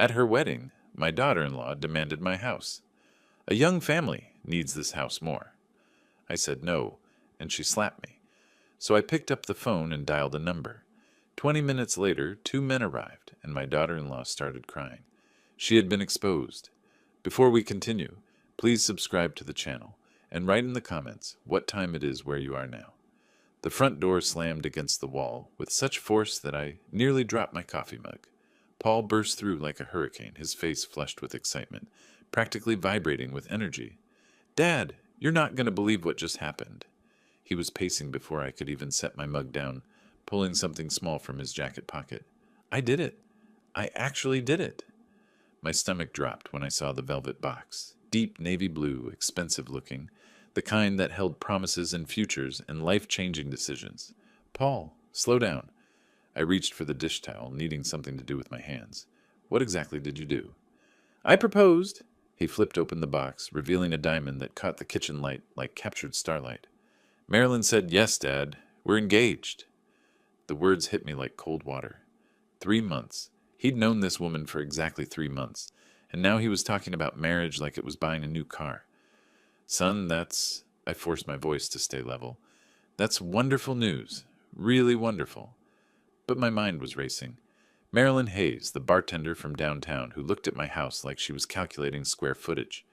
At her wedding, my daughter-in-law demanded my house. A young family needs this house more. I said no, and she slapped me. So I picked up the phone and dialed a number. 20 minutes later, 2 men arrived, and my daughter-in-law started crying. She had been exposed. Before we continue, please subscribe to the channel, and write in the comments what time it is where you are now. The front door slammed against the wall with such force that I nearly dropped my coffee mug. Paul burst through like a hurricane, his face flushed with excitement, practically vibrating with energy. "Dad, you're not going to believe what just happened." He was pacing before I could even set my mug down, pulling something small from his jacket pocket. "I did it. I actually did it." My stomach dropped when I saw the velvet box, deep navy blue, expensive looking, the kind that held promises and futures and life-changing decisions. "Paul, slow down." I reached for the dish towel, needing something to do with my hands. "What exactly did you do?" "I proposed." He flipped open the box, revealing a diamond that caught the kitchen light like captured starlight. "Marilyn said, 'Yes, Dad. We're engaged.'" The words hit me like cold water. 3 months. He'd known this woman for exactly 3 months, and now he was talking about marriage like it was buying a new car. "Son, that's—" I forced my voice to stay level. "That's wonderful news. Really wonderful." But my mind was racing. Marilyn Hayes, the bartender from downtown who looked at my house like she was calculating square footage,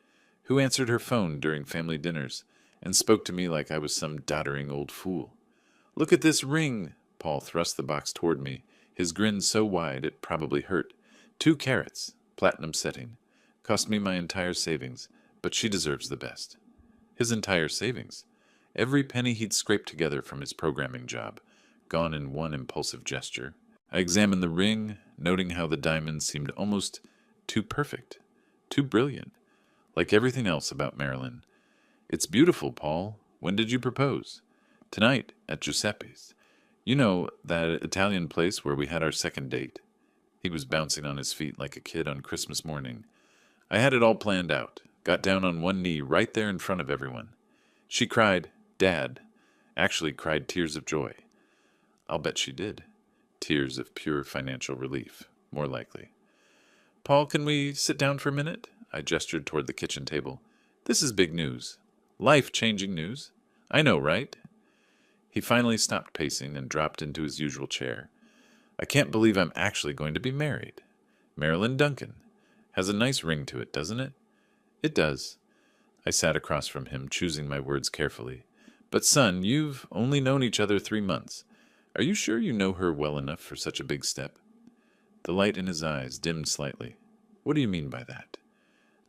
who answered her phone during family dinners and spoke to me like I was some doddering old fool. "Look at this ring." Paul thrust the box toward me, his grin so wide it probably hurt. 2 carats, platinum setting. Cost me my entire savings, but she deserves the best. His entire savings. Every penny he'd scraped together from his programming job, gone in one impulsive gesture. I examined the ring, noting how the diamond seemed almost too perfect, too brilliant, like everything else about Marilyn. "It's beautiful, Paul. When did you propose?" "Tonight, at Giuseppe's. You know, that Italian place where we had our second date." He was bouncing on his feet like a kid on Christmas morning. "I had it all planned out, got down on one knee right there in front of everyone. She cried, 'Dad,' actually cried tears of joy. I'll bet she did. Tears of pure financial relief, more likely. "Paul, can we sit down for a minute?" I gestured toward the kitchen table. "This is big news. Life-changing news. I know, right?" He finally stopped pacing and dropped into his usual chair. "I can't believe I'm actually going to be married. Marilyn Duncan. Has a nice ring to it, doesn't it?" "It does." I sat across from him, choosing my words carefully. "But son, you've only known each other 3 months. Are you sure you know her well enough for such a big step?" The light in his eyes dimmed slightly. "What do you mean by that?"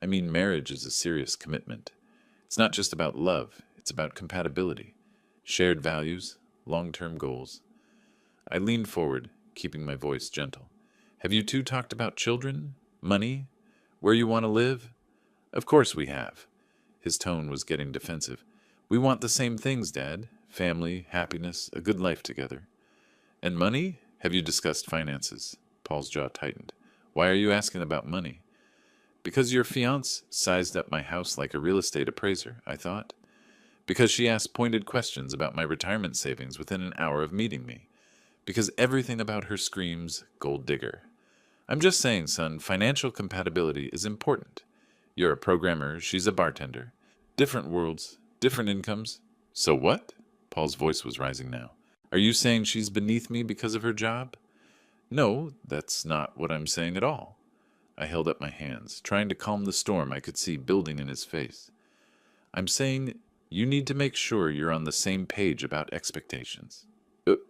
"I mean marriage is a serious commitment. It's not just about love, it's about compatibility, shared values, long-term goals." I leaned forward, keeping my voice gentle. "Have you two talked about children, money, where you want to live?" "Of course we have." His tone was getting defensive. "We want the same things, Dad. Family, happiness, a good life together." "And money? Have you discussed finances?" Paul's jaw tightened. "Why are you asking about money?" "Because your fiancée sized up my house like a real estate appraiser," I thought. "Because she asked pointed questions about my retirement savings within an hour of meeting me. Because everything about her screams gold digger. I'm just saying, son, financial compatibility is important. You're a programmer, she's a bartender. Different worlds, different incomes. So what?" Paul's voice was rising now. "Are you saying she's beneath me because of her job?" "No, that's not what I'm saying at all." I held up my hands, trying to calm the storm I could see building in his face. "I'm saying you need to make sure you're on the same page about expectations."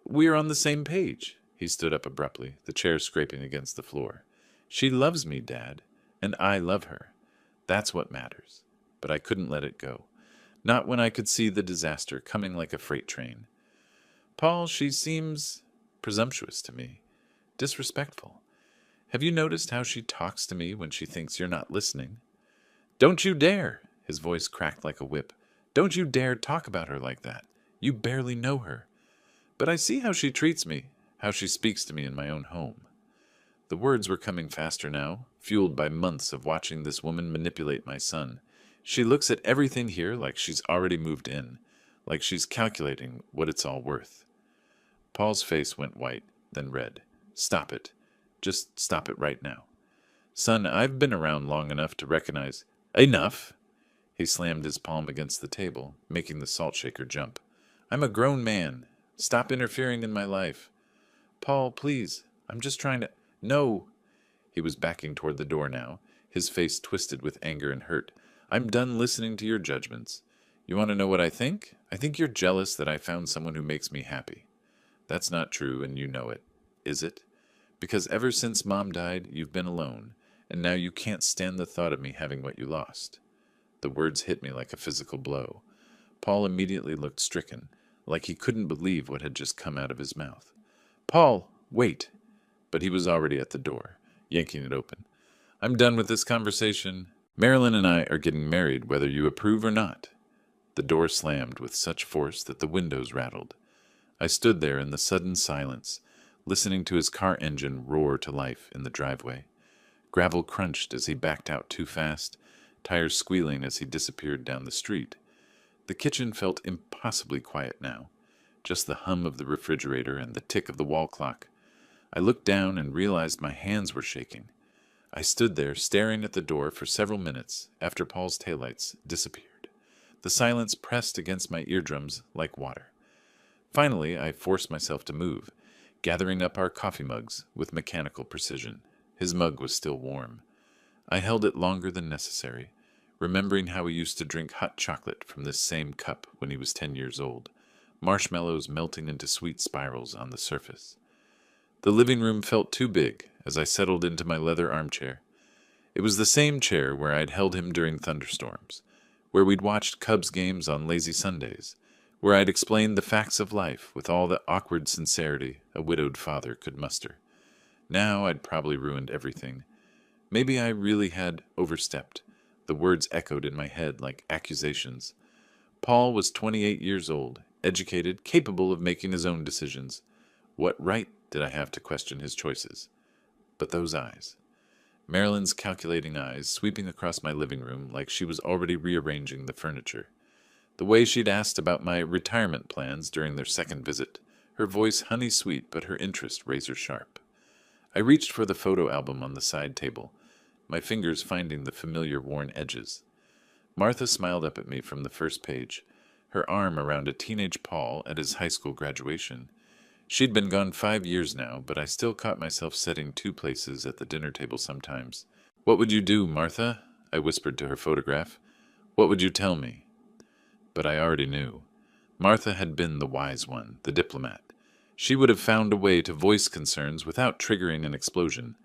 We're on the same page." He stood up abruptly, the chair scraping against the floor. "She loves me, Dad, and I love her. That's what matters." But I couldn't let it go. Not when I could see the disaster coming like a freight train. "Paul, she seems presumptuous to me. Disrespectful. Have you noticed how she talks to me when she thinks you're not listening?" "Don't you dare!" His voice cracked like a whip. "Don't you dare talk about her like that. You barely know her." "But I see how she treats me, how she speaks to me in my own home." The words were coming faster now, fueled by months of watching this woman manipulate my son. She looks at everything here like she's already moved in, like she's calculating what it's all worth. Paul's face went white, then red. "Stop it. Just stop it right now." Son, I've been around long enough to recognize. Enough! He slammed his palm against the table, making the salt shaker jump. I'm a grown man. Stop interfering in my life. Paul, please. I'm just trying to. No! He was backing toward the door now, his face twisted with anger and hurt. I'm done listening to your judgments. You want to know what I think? I think you're jealous that I found someone who makes me happy. That's not true, and you know it. Is it? Because ever since Mom died, you've been alone, and now you can't stand the thought of me having what you lost. The words hit me like a physical blow. Paul immediately looked stricken, like he couldn't believe what had just come out of his mouth. Paul, wait! But he was already at the door, yanking it open. I'm done with this conversation. Marilyn and I are getting married whether you approve or not. The door slammed with such force that the windows rattled. I stood there in the sudden silence, listening to his car engine roar to life in the driveway. Gravel crunched as he backed out too fast, tires squealing as he disappeared down the street. The kitchen felt impossibly quiet now, just the hum of the refrigerator and the tick of the wall clock. I looked down and realized my hands were shaking. I stood there staring at the door for several minutes after Paul's taillights disappeared. The silence pressed against my eardrums like water. Finally, I forced myself to move, gathering up our coffee mugs with mechanical precision. His mug was still warm. I held it longer than necessary, remembering how he used to drink hot chocolate from this same cup when he was 10 years old, marshmallows melting into sweet spirals on the surface. The living room felt too big as I settled into my leather armchair. It was the same chair where I'd held him during thunderstorms, where we'd watched Cubs games on lazy Sundays, where I'd explained the facts of life with all the awkward sincerity a widowed father could muster. Now I'd probably ruined everything. Maybe I really had overstepped. The words echoed in my head like accusations. Paul was 28 years old, educated, capable of making his own decisions. What right did I have to question his choices? But those eyes. Marilyn's calculating eyes sweeping across my living room like she was already rearranging the furniture. The way she'd asked about my retirement plans during their second visit, her voice honey-sweet but her interest razor-sharp. I reached for the photo album on the side table, my fingers finding the familiar worn edges. Martha smiled up at me from the first page, her arm around a teenage Paul at his high school graduation. She'd been gone 5 years now, but I still caught myself setting two places at the dinner table sometimes. What would you do, Martha? I whispered to her photograph. What would you tell me? But I already knew. Martha had been the wise one, the diplomat. She would have found a way to voice concerns without triggering an explosion.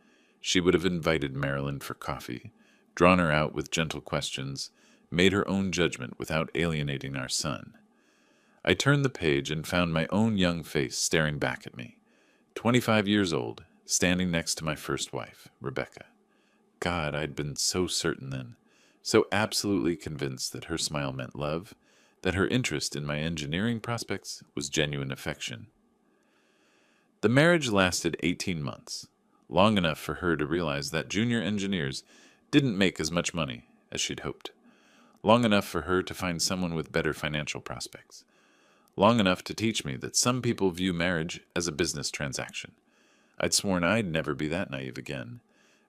She would have invited Marilyn for coffee, drawn her out with gentle questions, made her own judgment without alienating our son. I turned the page and found my own young face staring back at me. 25 years old, standing next to my first wife, Rebecca. God, I'd been so certain then, so absolutely convinced that her smile meant love, that her interest in my engineering prospects was genuine affection. The marriage lasted 18 months, long enough for her to realize that junior engineers didn't make as much money as she'd hoped, long enough for her to find someone with better financial prospects, long enough to teach me that some people view marriage as a business transaction. I'd sworn I'd never be that naive again,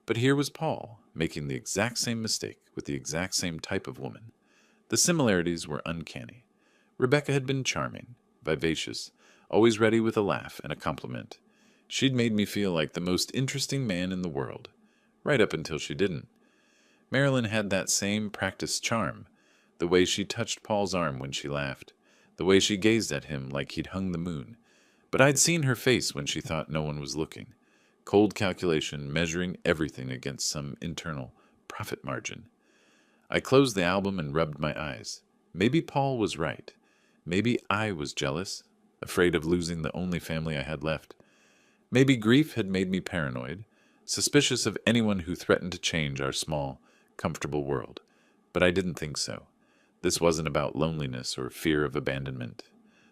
but here was Paul, making the exact same mistake with the exact same type of woman. The similarities were uncanny. Rebecca had been charming, vivacious, always ready with a laugh and a compliment. She'd made me feel like the most interesting man in the world, right up until she didn't. Marilyn had that same practiced charm, the way she touched Paul's arm when she laughed, the way she gazed at him like he'd hung the moon. But I'd seen her face when she thought no one was looking. Cold calculation, measuring everything against some internal profit margin. I closed the album and rubbed my eyes. Maybe Paul was right. Maybe I was jealous, afraid of losing the only family I had left. Maybe grief had made me paranoid, suspicious of anyone who threatened to change our small, comfortable world. But I didn't think so. This wasn't about loneliness or fear of abandonment.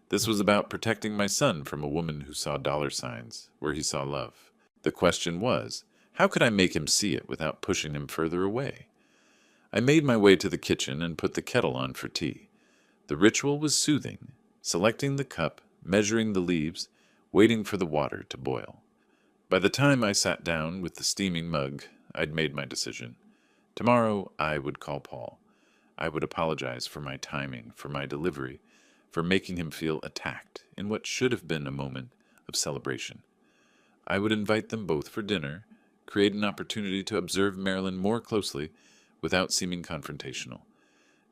This was about protecting my son from a woman who saw dollar signs where he saw love. The question was, how could I make him see it without pushing him further away? I made my way to the kitchen and put the kettle on for tea. The ritual was soothing, selecting the cup, measuring the leaves, waiting for the water to boil. By the time I sat down with the steaming mug, I'd made my decision. Tomorrow, I would call Paul. I would apologize for my timing, for my delivery, for making him feel attacked in what should have been a moment of celebration. I would invite them both for dinner, create an opportunity to observe Marilyn more closely without seeming confrontational.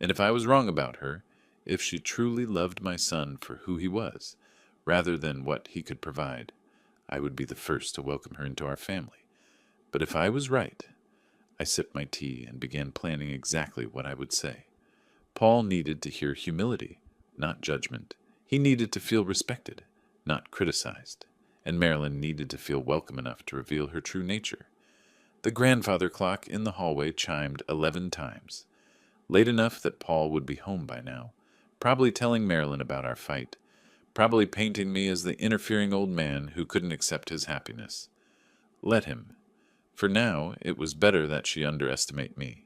And if I was wrong about her, if she truly loved my son for who he was, rather than what he could provide, I would be the first to welcome her into our family. But if I was right, I sipped my tea and began planning exactly what I would say. Paul needed to hear humility, not judgment. He needed to feel respected, not criticized. And Marilyn needed to feel welcome enough to reveal her true nature. The grandfather clock in the hallway chimed 11 times, late enough that Paul would be home by now, probably telling Marilyn about our fight, probably painting me as the interfering old man who couldn't accept his happiness. Let him. For now, it was better that she underestimate me.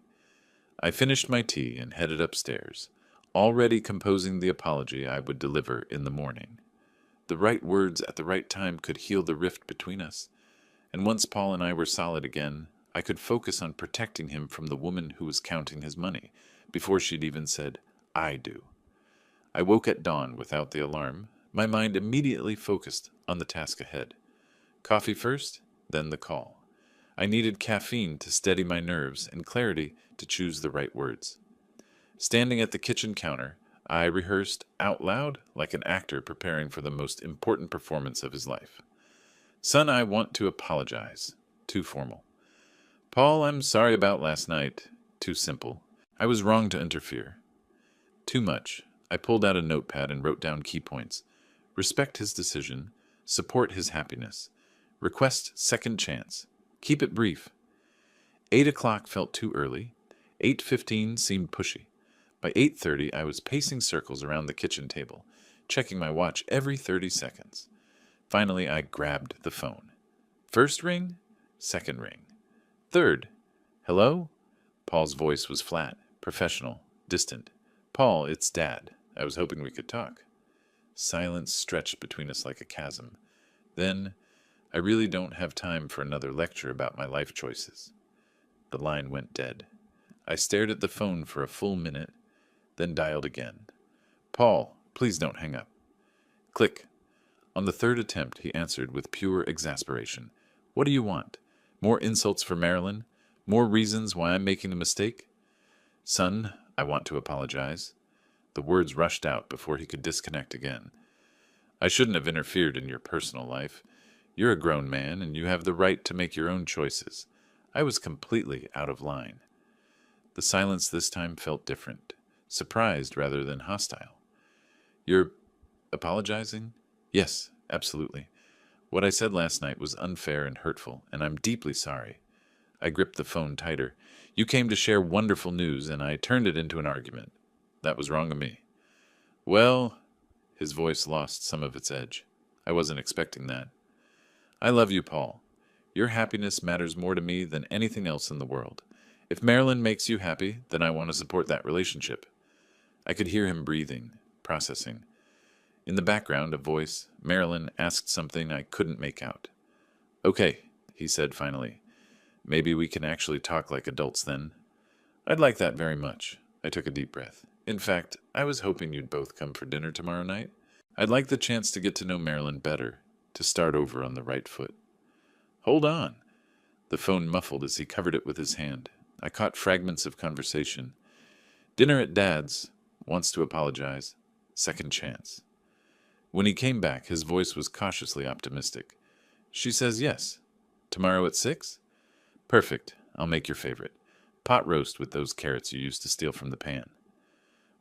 I finished my tea and headed upstairs, already composing the apology I would deliver in the morning. The right words at the right time could heal the rift between us, and once Paul and I were solid again, I could focus on protecting him from the woman who was counting his money, before she'd even said, "I do." I woke at dawn without the alarm, my mind immediately focused on the task ahead. Coffee first, then the call. I needed caffeine to steady my nerves and clarity to choose the right words. Standing at the kitchen counter, I rehearsed out loud like an actor preparing for the most important performance of his life. "Son, I want to apologize." Too formal. "Paul, I'm sorry about last night." Too simple. I was wrong to interfere. Too much. I pulled out a notepad and wrote down key points. Respect his decision. Support his happiness. Request second chance. Keep it brief. 8 o'clock felt too early. 8:15 seemed pushy. By 8:30, I was pacing circles around the kitchen table, checking my watch every 30 seconds. Finally, I grabbed the phone. First ring, second ring. Third. "Hello?" Paul's voice was flat, professional, distant. "Paul, it's Dad. I was hoping we could talk." Silence stretched between us like a chasm. Then, "I really don't have time for another lecture about my life choices." The line went dead. I stared at the phone for a full minute, then dialed again. "Paul, please don't hang up." Click. On the third attempt, he answered with pure exasperation. "What do you want? More insults for Marilyn? More reasons why I'm making a mistake?" "Son, I want to apologize." The words rushed out before he could disconnect again. "I shouldn't have interfered in your personal life. You're a grown man, and you have the right to make your own choices. I was completely out of line." The silence this time felt different, surprised rather than hostile. "You're apologizing?" "Yes, absolutely. What I said last night was unfair and hurtful, and I'm deeply sorry." I gripped the phone tighter. "You came to share wonderful news, and I turned it into an argument. That was wrong of me." "Well," his voice lost some of its edge. "I wasn't expecting that. I love you, Paul. Your happiness matters more to me than anything else in the world. If Marilyn makes you happy, then I want to support that relationship." I could hear him breathing, processing. In the background, a voice, Marilyn, asked something I couldn't make out. "Okay," he said finally. "Maybe we can actually talk like adults then." "I'd like that very much." I took a deep breath. "In fact, I was hoping you'd both come for dinner tomorrow night. I'd like the chance to get to know Marilyn better, to start over on the right foot." "Hold on." The phone muffled as he covered it with his hand. I caught fragments of conversation. "Dinner at Dad's. Wants to apologize. Second chance." When he came back, his voice was cautiously optimistic. "She says yes. Tomorrow at 6? Perfect. I'll make your favorite. Pot roast with those carrots you used to steal from the pan."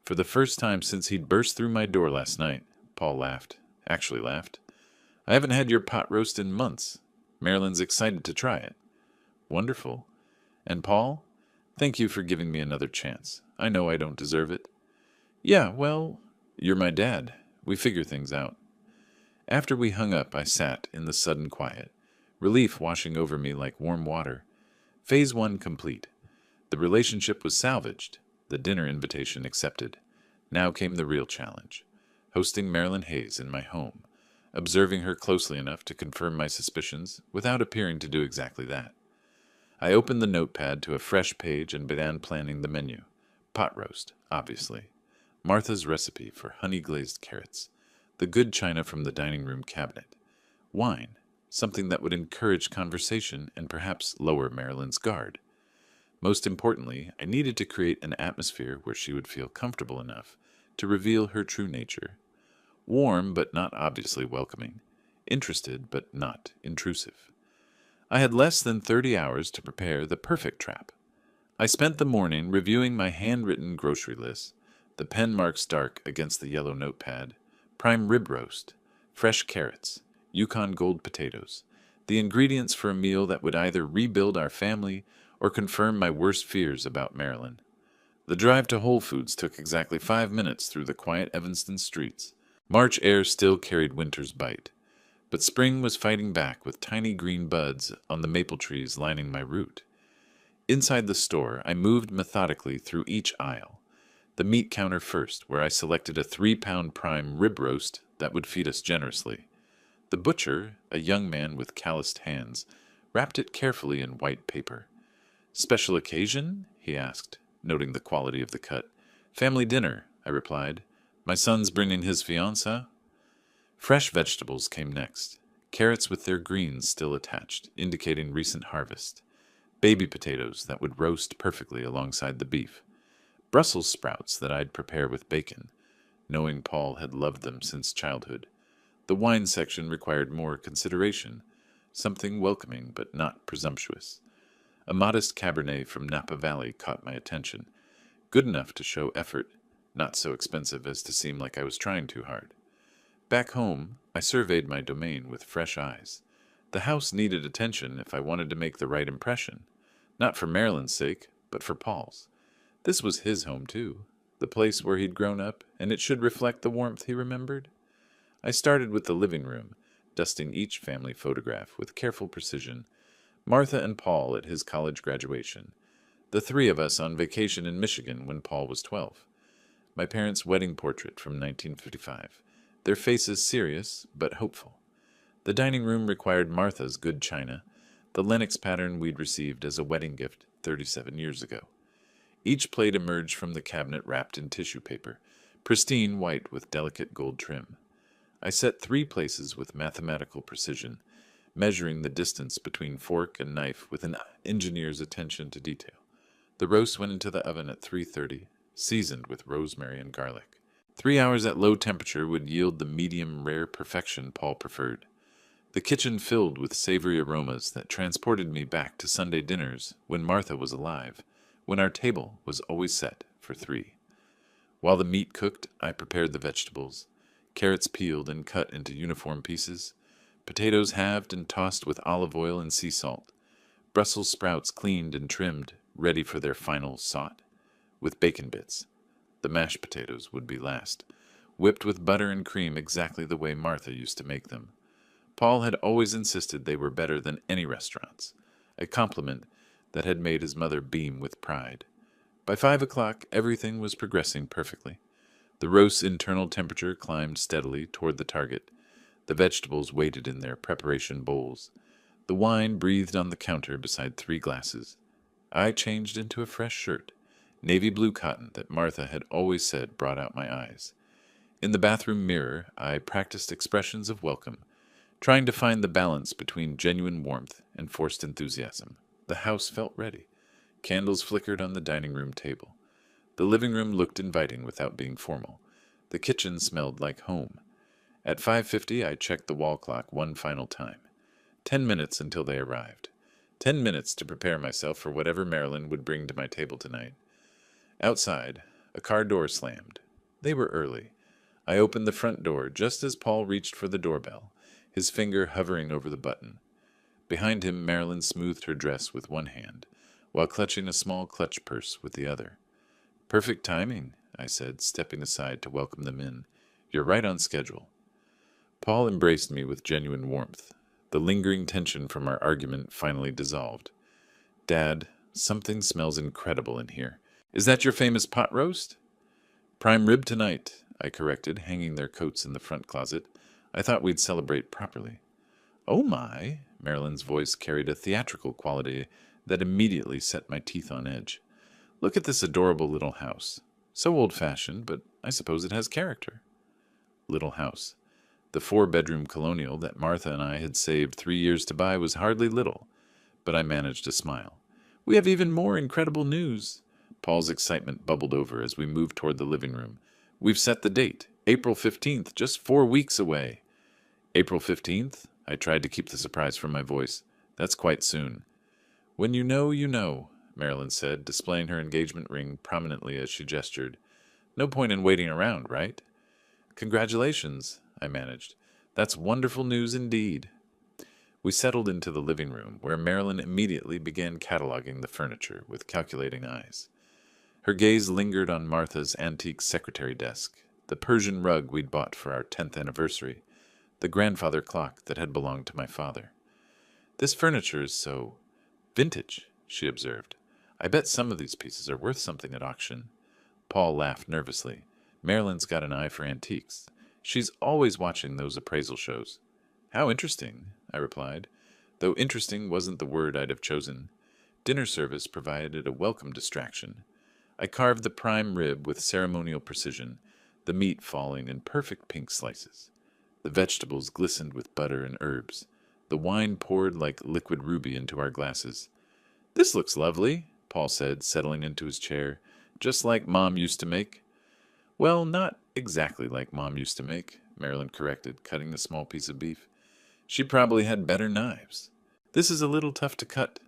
For the first time since he'd burst through my door last night, Paul laughed. Actually laughed. "I haven't had your pot roast in months. Marilyn's excited to try it." "Wonderful. And Paul, thank you for giving me another chance. I know I don't deserve it." "Yeah, well, you're my dad. We figure things out." After we hung up, I sat in the sudden quiet, relief washing over me like warm water. Phase 1 complete. The relationship was salvaged, the dinner invitation accepted. Now came the real challenge. Hosting Marilyn Hayes in my home, observing her closely enough to confirm my suspicions without appearing to do exactly that. I opened the notepad to a fresh page and began planning the menu. Pot roast, obviously. Martha's recipe for honey-glazed carrots. The good china from the dining room cabinet. Wine, something that would encourage conversation and perhaps lower Marilyn's guard. Most importantly, I needed to create an atmosphere where she would feel comfortable enough to reveal her true nature. Warm but not obviously welcoming. Interested but not intrusive. I had less than 30 hours to prepare the perfect trap. I spent the morning reviewing my handwritten grocery list, the pen marks dark against the yellow notepad, prime rib roast, fresh carrots, Yukon Gold potatoes, the ingredients for a meal that would either rebuild our family or confirm my worst fears about Marilyn. The drive to Whole Foods took exactly 5 minutes through the quiet Evanston streets. March air still carried winter's bite, but spring was fighting back with tiny green buds on the maple trees lining my route. Inside the store, I moved methodically through each aisle. The meat counter first, where I selected a 3-pound prime rib roast that would feed us generously. The butcher, a young man with calloused hands, wrapped it carefully in white paper. "Special occasion?" he asked, noting the quality of the cut. "Family dinner," I replied. "My son's bringing his fiancée." Fresh vegetables came next, carrots with their greens still attached, indicating recent harvest. Baby potatoes that would roast perfectly alongside the beef. Brussels sprouts that I'd prepare with bacon, knowing Paul had loved them since childhood. The wine section required more consideration, something welcoming but not presumptuous. A modest Cabernet from Napa Valley caught my attention, good enough to show effort, not so expensive as to seem like I was trying too hard. Back home, I surveyed my domain with fresh eyes. The house needed attention if I wanted to make the right impression, not for Marilyn's sake, but for Paul's. This was his home, too, the place where he'd grown up, and it should reflect the warmth he remembered. I started with the living room, dusting each family photograph with careful precision. Martha and Paul at his college graduation. The 3 of us on vacation in Michigan when Paul was 12. My parents' wedding portrait from 1955. Their faces serious, but hopeful. The dining room required Martha's good china, the Lenox pattern we'd received as a wedding gift 37 years ago. Each plate emerged from the cabinet wrapped in tissue paper, pristine white with delicate gold trim. I set 3 places with mathematical precision, measuring the distance between fork and knife with an engineer's attention to detail. The roast went into the oven at 3:30, seasoned with rosemary and garlic. 3 hours at low temperature would yield the medium rare perfection Paul preferred. The kitchen filled with savory aromas that transported me back to Sunday dinners when Martha was alive, when our table was always set for 3. While the meat cooked, I prepared the vegetables, carrots peeled and cut into uniform pieces, potatoes halved and tossed with olive oil and sea salt, Brussels sprouts cleaned and trimmed, ready for their final saute, with bacon bits. The mashed potatoes would be last, whipped with butter and cream exactly the way Martha used to make them. Paul had always insisted they were better than any restaurants, a compliment that had made his mother beam with pride. By 5 o'clock, everything was progressing perfectly. The roast's internal temperature climbed steadily toward the target. The vegetables waited in their preparation bowls. The wine breathed on the counter beside 3 glasses. I changed into a fresh shirt, navy blue cotton that Martha had always said brought out my eyes. In the bathroom mirror, I practiced expressions of welcome, trying to find the balance between genuine warmth and forced enthusiasm. The house felt ready. Candles flickered on the dining room table. The living room looked inviting without being formal. The kitchen smelled like home. At 5:50, I checked the wall clock one final time. 10 minutes until they arrived. 10 minutes to prepare myself for whatever Marilyn would bring to my table tonight. Outside, a car door slammed. They were early. I opened the front door just as Paul reached for the doorbell, his finger hovering over the button. Behind him, Marilyn smoothed her dress with one hand, while clutching a small clutch purse with the other. "Perfect timing," I said, stepping aside to welcome them in. "You're right on schedule." Paul embraced me with genuine warmth. The lingering tension from our argument finally dissolved. "Dad, something smells incredible in here. Is that your famous pot roast?" "Prime rib tonight," I corrected, hanging their coats in the front closet. "I thought we'd celebrate properly." "Oh my," Marilyn's voice carried a theatrical quality that immediately set my teeth on edge. Look at this adorable little house. So old-fashioned, but I suppose it has character. Little house. The 4-bedroom colonial that Martha and I had saved 3 years to buy was hardly little, but I managed to smile. We have even more incredible news. Paul's excitement bubbled over as we moved toward the living room. We've set the date, April 15th, just 4 weeks away. April 15th? I tried to keep the surprise from my voice. That's quite soon. When you know, you know, Marilyn said, displaying her engagement ring prominently as she gestured. No point in waiting around, right? Congratulations, I managed. That's wonderful news indeed. We settled into the living room, where Marilyn immediately began cataloging the furniture with calculating eyes. Her gaze lingered on Martha's antique secretary desk, the Persian rug we'd bought for our 10th anniversary, the grandfather clock that had belonged to my father. This furniture is so vintage, she observed. I bet some of these pieces are worth something at auction. Paul laughed nervously. Marilyn's got an eye for antiques. She's always watching those appraisal shows. How interesting, I replied, though interesting wasn't the word I'd have chosen. Dinner service provided a welcome distraction. I carved the prime rib with ceremonial precision, the meat falling in perfect pink slices. The vegetables glistened with butter and herbs. The wine poured like liquid ruby into our glasses. This looks lovely, Paul said, settling into his chair, just like Mom used to make. Well, not exactly like Mom used to make, Marilyn corrected, cutting the small piece of beef. She probably had better knives. This is a little tough to cut.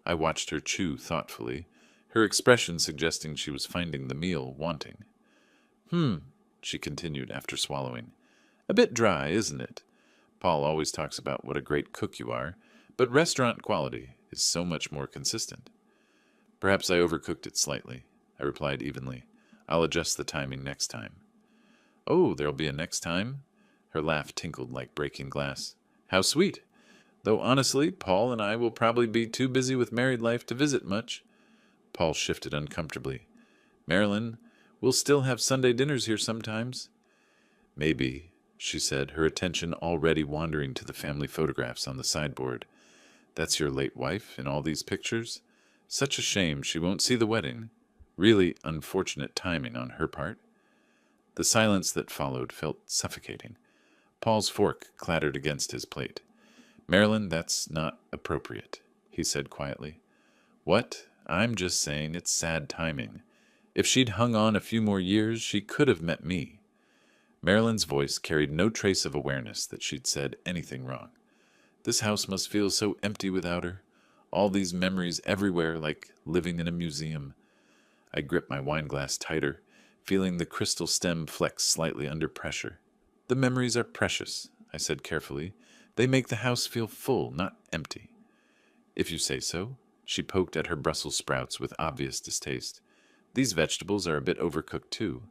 I watched her chew thoughtfully, her expression suggesting she was finding the meal wanting. She continued after swallowing. A bit dry, isn't it? Paul always talks about what a great cook you are, but restaurant quality is so much more consistent. Perhaps I overcooked it slightly, I replied evenly. I'll adjust the timing next time. Oh, there'll be a next time? Her laugh tinkled like breaking glass. How sweet! Though honestly, Paul and I will probably be too busy with married life to visit much. Paul shifted uncomfortably. Marilyn, we'll still have Sunday dinners here sometimes. Maybe, she said, her attention already wandering to the family photographs on the sideboard. That's your late wife in all these pictures? Such a shame she won't see the wedding. Really unfortunate timing on her part. The silence that followed felt suffocating. Paul's fork clattered against his plate. Marilyn, that's not appropriate, he said quietly. What? I'm just saying it's sad timing. If she'd hung on a few more years, she could have met me. Marilyn's voice carried no trace of awareness that she'd said anything wrong. This house must feel so empty without her. All these memories everywhere, like living in a museum. I gripped my wineglass tighter, feeling the crystal stem flex slightly under pressure. The memories are precious, I said carefully. They make the house feel full, not empty. If you say so. She poked at her Brussels sprouts with obvious distaste. These vegetables are a bit overcooked too.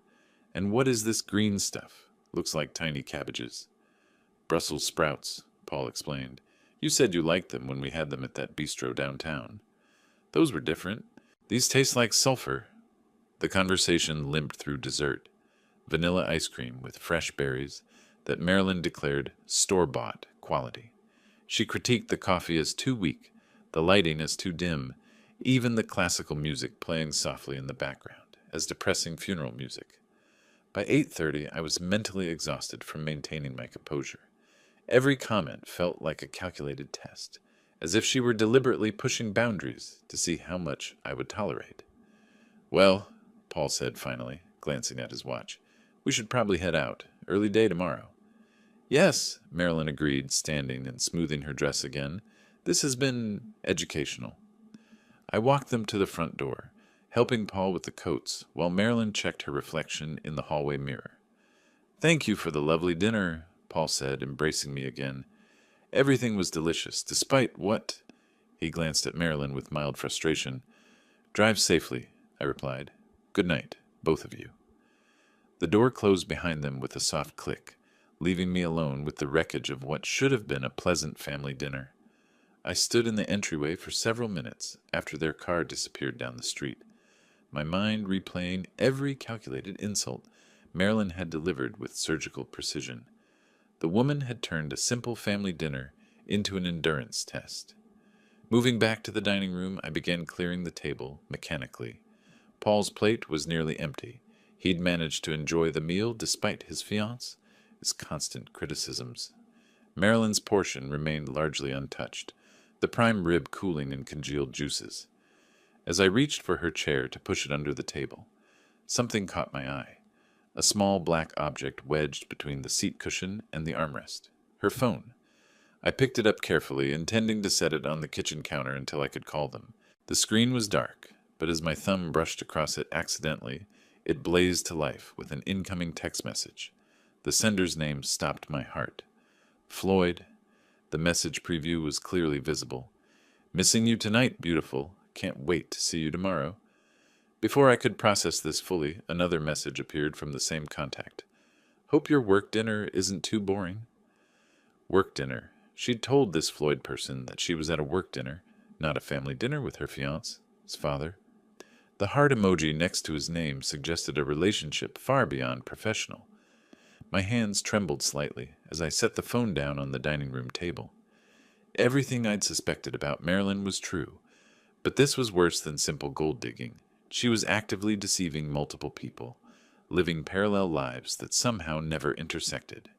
And what is this green stuff? Looks like tiny cabbages. Brussels sprouts, Paul explained. You said you liked them when we had them at that bistro downtown. Those were different. These taste like sulfur. The conversation limped through dessert. Vanilla ice cream with fresh berries that Marilyn declared store-bought quality. She critiqued the coffee as too weak, the lighting as too dim, even the classical music playing softly in the background as depressing funeral music. By 8:30, I was mentally exhausted from maintaining my composure. Every comment felt like a calculated test, as if she were deliberately pushing boundaries to see how much I would tolerate. Well, Paul said finally, glancing at his watch, we should probably head out. Early day tomorrow. Yes, Marilyn agreed, standing and smoothing her dress again. This has been educational. I walked them to the front door, helping Paul with the coats, while Marilyn checked her reflection in the hallway mirror. Thank you for the lovely dinner, Paul said, embracing me again. Everything was delicious, despite what? He glanced at Marilyn with mild frustration. Drive safely, I replied. Good night, both of you. The door closed behind them with a soft click, leaving me alone with the wreckage of what should have been a pleasant family dinner. I stood in the entryway for several minutes after their car disappeared down the street, my mind replaying every calculated insult Marilyn had delivered with surgical precision. The woman had turned a simple family dinner into an endurance test. Moving back to the dining room, I began clearing the table mechanically. Paul's plate was nearly empty. He'd managed to enjoy the meal despite his fiancé's constant criticisms. Marilyn's portion remained largely untouched, the prime rib cooling in congealed juices. As I reached for her chair to push it under the table, something caught my eye. A small black object wedged between the seat cushion and the armrest. Her phone. I picked it up carefully, intending to set it on the kitchen counter until I could call them. The screen was dark, but as my thumb brushed across it accidentally, it blazed to life with an incoming text message. The sender's name stopped my heart. Floyd. The message preview was clearly visible. Missing you tonight, beautiful. Can't wait to see you tomorrow. Before I could process this fully, another message appeared from the same contact. Hope your work dinner isn't too boring. Work dinner. She'd told this Floyd person that she was at a work dinner, not a family dinner with her fiancé's father. The heart emoji next to his name suggested a relationship far beyond professional. My hands trembled slightly as I set the phone down on the dining room table. Everything I'd suspected about Marilyn was true, but this was worse than simple gold digging. She was actively deceiving multiple people, living parallel lives that somehow never intersected.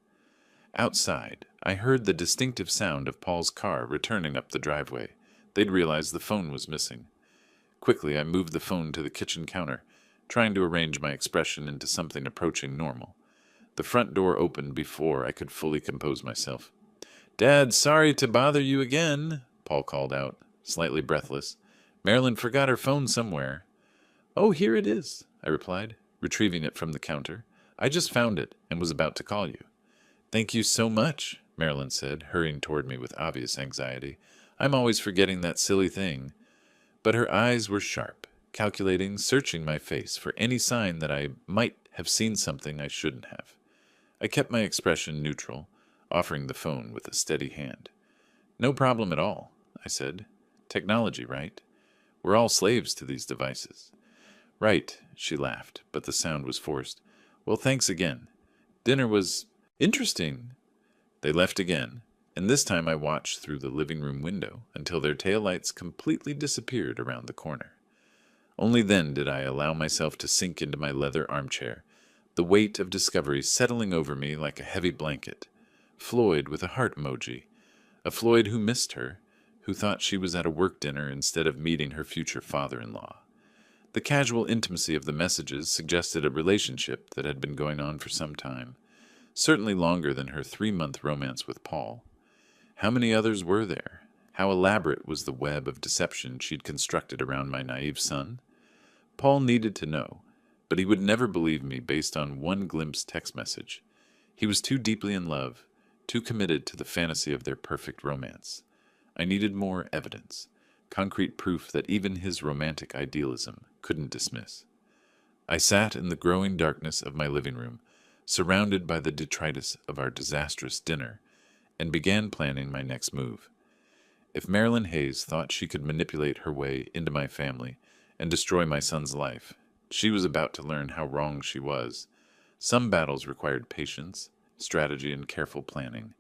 Outside, I heard the distinctive sound of Paul's car returning up the driveway. They'd realized the phone was missing. Quickly, I moved the phone to the kitchen counter, trying to arrange my expression into something approaching normal. The front door opened before I could fully compose myself. "Dad, sorry to bother you again," Paul called out, slightly breathless. "Marilyn forgot her phone somewhere." "Oh, here it is," I replied, retrieving it from the counter. "I just found it and was about to call you." "Thank you so much," Marilyn said, hurrying toward me with obvious anxiety. "I'm always forgetting that silly thing." But her eyes were sharp, calculating, searching my face for any sign that I might have seen something I shouldn't have. I kept my expression neutral, offering the phone with a steady hand. "No problem at all," I said. "Technology, right? We're all slaves to these devices." "Right," she laughed, but the sound was forced. "Well, thanks again. Dinner was interesting." They left again, and this time I watched through the living room window until their taillights completely disappeared around the corner. Only then did I allow myself to sink into my leather armchair, the weight of discovery settling over me like a heavy blanket. Floyd with a heart emoji. A Floyd who missed her, who thought she was at a work dinner instead of meeting her future father-in-law. The casual intimacy of the messages suggested a relationship that had been going on for some time, certainly longer than her 3-month romance with Paul. How many others were there? How elaborate was the web of deception she'd constructed around my naive son? Paul needed to know, but he would never believe me based on one glimpse text message. He was too deeply in love, too committed to the fantasy of their perfect romance. I needed more evidence, concrete proof that even his romantic idealism couldn't dismiss. I sat in the growing darkness of my living room, surrounded by the detritus of our disastrous dinner, and began planning my next move. If Marilyn Hayes thought she could manipulate her way into my family and destroy my son's life, she was about to learn how wrong she was. Some battles required patience, strategy, and careful planning.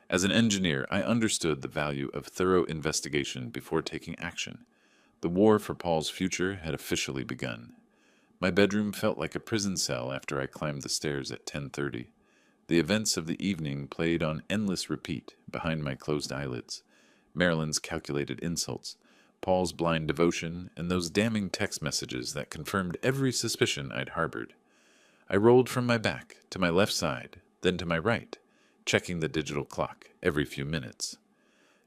As an engineer, I understood the value of thorough investigation before taking action. The war for Paul's future had officially begun. My bedroom felt like a prison cell after I climbed the stairs at 10:30. The events of the evening played on endless repeat behind my closed eyelids. Marilyn's calculated insults, Paul's blind devotion, and those damning text messages that confirmed every suspicion I'd harbored. I rolled from my back to my left side, then to my right, checking the digital clock every few minutes.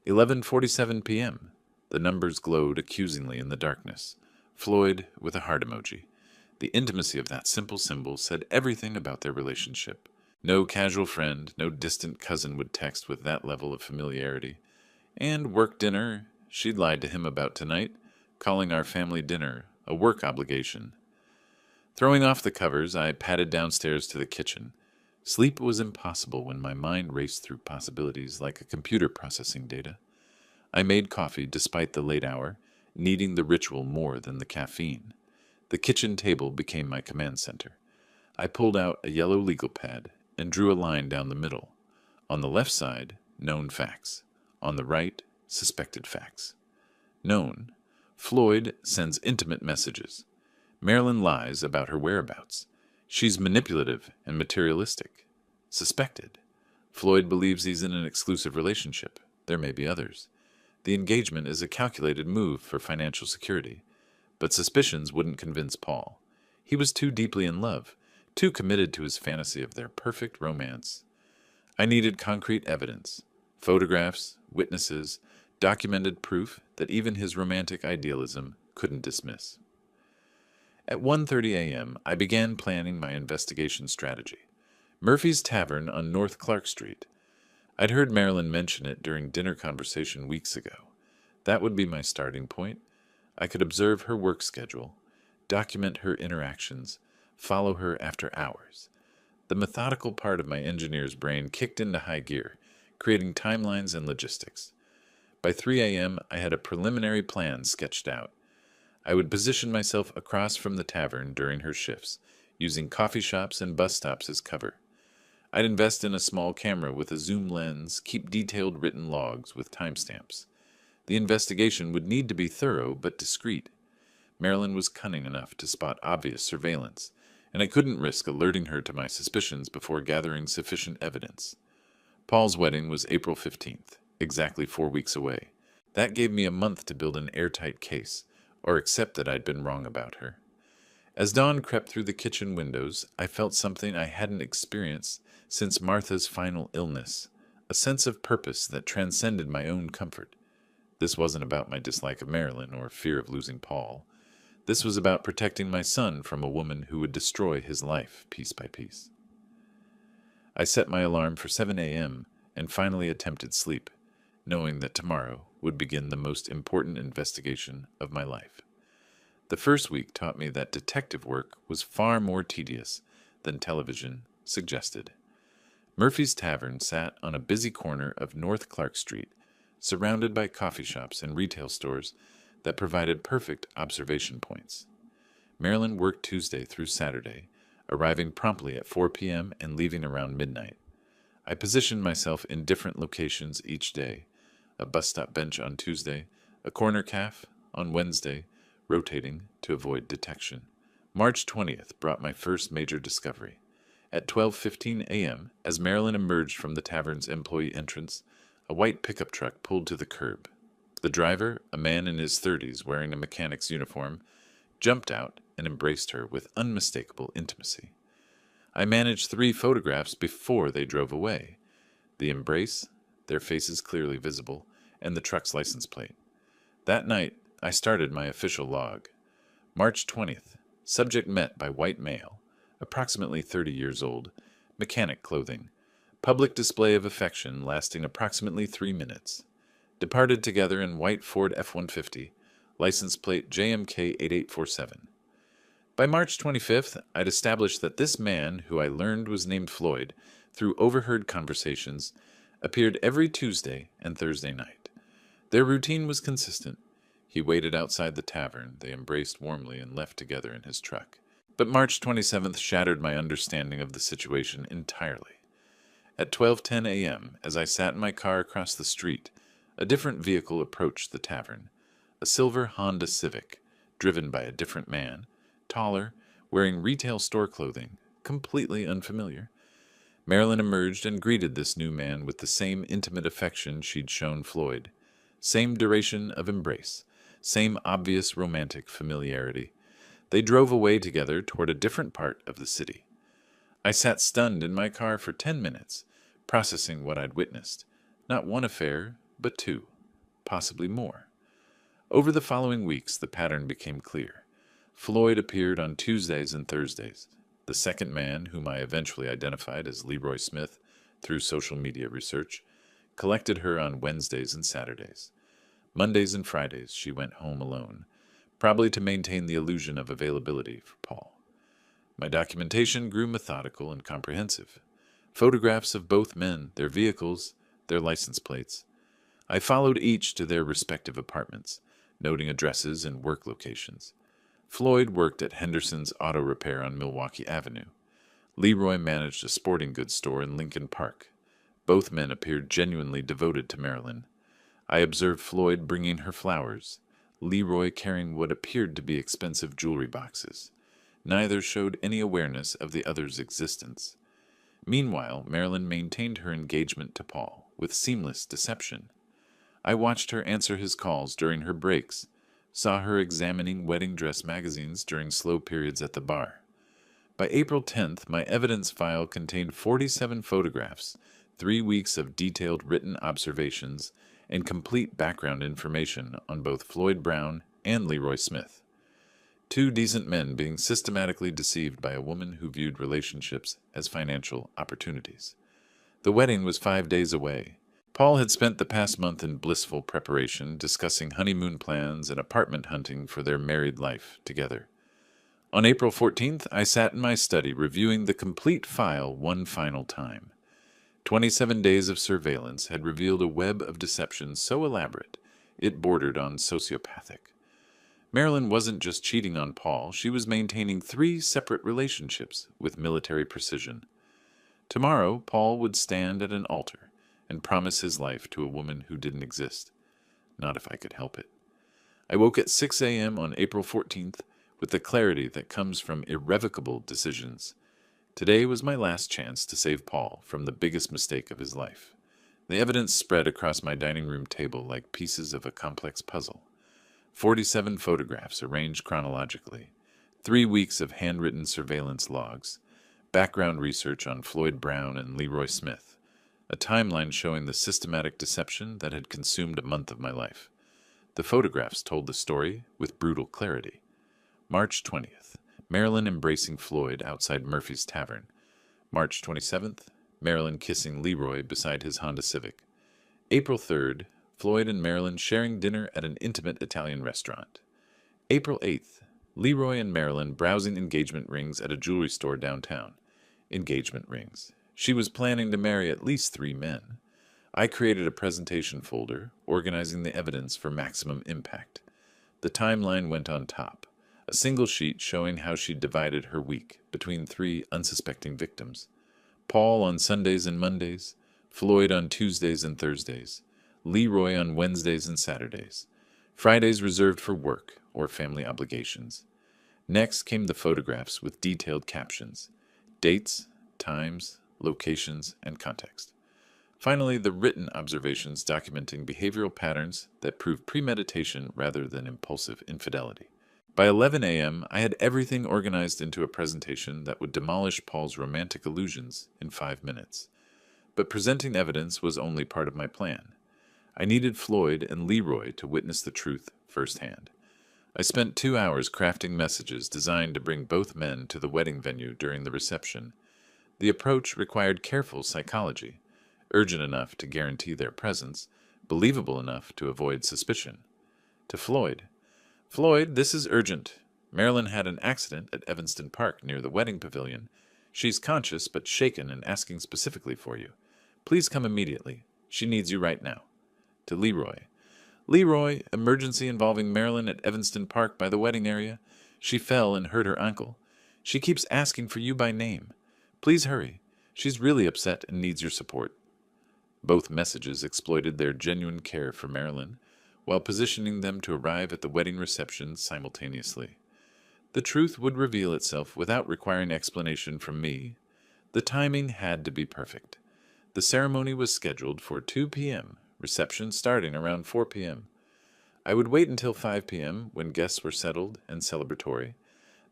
11:47 p.m. The numbers glowed accusingly in the darkness. Floyd with a heart emoji. The intimacy of that simple symbol said everything about their relationship. No casual friend, no distant cousin would text with that level of familiarity. And work dinner, she'd lied to him about tonight, calling our family dinner a work obligation. Throwing off the covers, I padded downstairs to the kitchen. Sleep was impossible when my mind raced through possibilities like a computer processing data. I made coffee despite the late hour, needing the ritual more than the caffeine. The kitchen table became my command center. I pulled out a yellow legal pad and drew a line down the middle. On the left side, known facts. On the right, suspected facts. Known. Floyd sends intimate messages. Marilyn lies about her whereabouts. She's manipulative and materialistic. Suspected. Floyd believes he's in an exclusive relationship. There may be others. The engagement is a calculated move for financial security. But suspicions wouldn't convince Paul. He was too deeply in love, too committed to his fantasy of their perfect romance. I needed concrete evidence. Photographs, witnesses, documented proof that even his romantic idealism couldn't dismiss. At 1:30 a.m., I began planning my investigation strategy. Murphy's Tavern on North Clark Street. I'd heard Marilyn mention it during dinner conversation weeks ago. That would be my starting point. I could observe her work schedule, document her interactions, follow her after hours. The methodical part of my engineer's brain kicked into high gear, creating timelines and logistics. By 3 a.m., I had a preliminary plan sketched out. I would position myself across from the tavern during her shifts, using coffee shops and bus stops as cover. I'd invest in a small camera with a zoom lens, keep detailed written logs with timestamps. The investigation would need to be thorough but discreet. Marilyn was cunning enough to spot obvious surveillance, and I couldn't risk alerting her to my suspicions before gathering sufficient evidence. Paul's wedding was April 15th, exactly 4 weeks away. That gave me a month to build an airtight case, or accept that I'd been wrong about her. As dawn crept through the kitchen windows, I felt something I hadn't experienced since Martha's final illness, a sense of purpose that transcended my own comfort. This wasn't about my dislike of Marilyn or fear of losing Paul. This was about protecting my son from a woman who would destroy his life piece by piece. I set my alarm for 7 a.m. and finally attempted sleep, knowing that tomorrow would begin the most important investigation of my life. The first week taught me that detective work was far more tedious than television suggested. Murphy's Tavern sat on a busy corner of North Clark Street, surrounded by coffee shops and retail stores that provided perfect observation points. Marilyn worked Tuesday through Saturday, arriving promptly at 4 p.m. and leaving around midnight. I positioned myself in different locations each day, a bus stop bench on Tuesday, a corner cafe on Wednesday, rotating to avoid detection. March 20th brought my first major discovery. At 12:15 a.m., as Marilyn emerged from the tavern's employee entrance, a white pickup truck pulled to the curb. The driver, a man in his 30s wearing a mechanic's uniform, jumped out and embraced her with unmistakable intimacy. I managed 3 photographs before they drove away. The embrace, their faces clearly visible, and the truck's license plate. That night, I started my official log. March 20th, subject met by white male, approximately 30 years old, mechanic clothing, public display of affection lasting approximately 3 minutes. Departed together in white Ford F-150, license plate JMK8847. By March 25th, I'd established that this man, who I learned was named Floyd, through overheard conversations, appeared every Tuesday and Thursday night. Their routine was consistent. He waited outside the tavern, they embraced warmly and left together in his truck. But March 27th shattered my understanding of the situation entirely. At 12:10 a.m., as I sat in my car across the street, a different vehicle approached the tavern, a silver Honda Civic, driven by a different man, taller, wearing retail store clothing, completely unfamiliar. Marilyn emerged and greeted this new man with the same intimate affection she'd shown Floyd, same duration of embrace, same obvious romantic familiarity. They drove away together toward a different part of the city. I sat stunned in my car for 10 minutes, processing what I'd witnessed. Not one affair, but 2, possibly more. Over the following weeks, the pattern became clear. Floyd appeared on Tuesdays and Thursdays. The second man, whom I eventually identified as Leroy Smith through social media research, collected her on Wednesdays and Saturdays. Mondays and Fridays, she went home alone, probably to maintain the illusion of availability for Paul. My documentation grew methodical and comprehensive. Photographs of both men, their vehicles, their license plates. I followed each to their respective apartments, noting addresses and work locations. Floyd worked at Henderson's Auto Repair on Milwaukee Avenue. Leroy managed a sporting goods store in Lincoln Park. Both men appeared genuinely devoted to Marilyn. I observed Floyd bringing her flowers, Leroy carrying what appeared to be expensive jewelry boxes. Neither showed any awareness of the other's existence. Meanwhile, Marilyn maintained her engagement to Paul with seamless deception. I watched her answer his calls during her breaks, saw her examining wedding dress magazines during slow periods at the bar. By April 10th, my evidence file contained 47 photographs, 3 weeks of detailed written observations, and complete background information on both Floyd Brown and Leroy Smith. 2 decent men being systematically deceived by a woman who viewed relationships as financial opportunities. The wedding was 5 days away. Paul had spent the past month in blissful preparation, discussing honeymoon plans and apartment hunting for their married life together. On April 14th, I sat in my study reviewing the complete file one final time. 27 days of surveillance had revealed a web of deception so elaborate it bordered on sociopathic. Marilyn wasn't just cheating on Paul, she was maintaining 3 separate relationships with military precision. Tomorrow, Paul would stand at an altar and promise his life to a woman who didn't exist. Not if I could help it. I woke at 6 a.m. on April 14th with the clarity that comes from irrevocable decisions. Today was my last chance to save Paul from the biggest mistake of his life. The evidence spread across my dining room table like pieces of a complex puzzle. 47 photographs arranged chronologically, 3 weeks of handwritten surveillance logs, background research on Floyd Brown and Leroy Smith, a timeline showing the systematic deception that had consumed a month of my life. The photographs told the story with brutal clarity. March 20th, Marilyn embracing Floyd outside Murphy's Tavern. March 27th, Marilyn kissing Leroy beside his Honda Civic. April 3rd, Floyd and Marilyn sharing dinner at an intimate Italian restaurant. April 8th, Leroy and Marilyn browsing engagement rings at a jewelry store downtown. Engagement rings. She was planning to marry at least 3 men. I created a presentation folder, organizing the evidence for maximum impact. The timeline went on top, a single sheet showing how she divided her week between 3 unsuspecting victims. Paul on Sundays and Mondays, Floyd on Tuesdays and Thursdays, Leroy on Wednesdays and Saturdays, Fridays reserved for work or family obligations. Next came the photographs with detailed captions, dates, times, locations, and context. Finally, the written observations documenting behavioral patterns that prove premeditation rather than impulsive infidelity. By 11 a.m., I had everything organized into a presentation that would demolish Paul's romantic illusions in 5 minutes. But presenting evidence was only part of my plan. I needed Floyd and Leroy to witness the truth firsthand. I spent 2 hours crafting messages designed to bring both men to the wedding venue during the reception. The approach required careful psychology, urgent enough to guarantee their presence, believable enough to avoid suspicion. To Floyd, "Floyd, this is urgent. Marilyn had an accident at Evanston Park near the wedding pavilion. She's conscious but shaken and asking specifically for you. Please come immediately. She needs you right now." To Leroy, "Leroy, emergency involving Marilyn at Evanston Park by the wedding area. She fell and hurt her ankle. She keeps asking for you by name. Please hurry. She's really upset and needs your support." Both messages exploited their genuine care for Marilyn, while positioning them to arrive at the wedding reception simultaneously. The truth would reveal itself without requiring explanation from me. The timing had to be perfect. The ceremony was scheduled for 2 p.m., reception starting around 4 p.m. I would wait until 5 p.m., when guests were settled and celebratory,